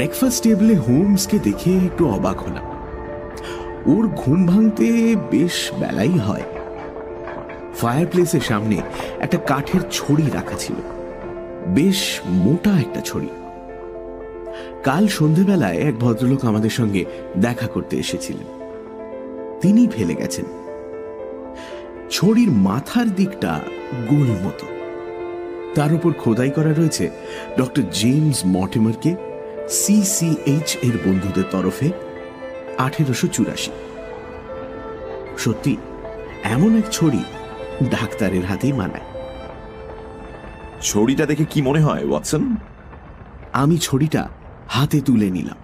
Breakfast টেবিলে হোমসকে দেখে একটু অবাক হলাম। ওর ঘুম ভাঙতে বেশ বেলাই হয়। ফায়ারপ্লেসের সামনে একটা কাঠের ছড়ি রাখা ছিল, বেশ মোটা একটা ছড়ি। কাল সন্ধেবেলায় এক ভদ্রলোক আমাদের সঙ্গে দেখা করতে এসেছিলেন, তিনি ফেলে গেছেন। ছড়ির মাথার দিকটা গোল মতো, তার উপর খোদাই করা রয়েছে ডক্টর জেমস মর্টিমারকে CCH এর বন্ধুদের তরফে 1884। সত্যি এমন এক ছড়ি ডাক্তারের হাতেই মানায়। ছড়িটা দেখে কি মনে হয় ওয়াটসন? আমি ছড়িটা হাতে তুলে নিলাম।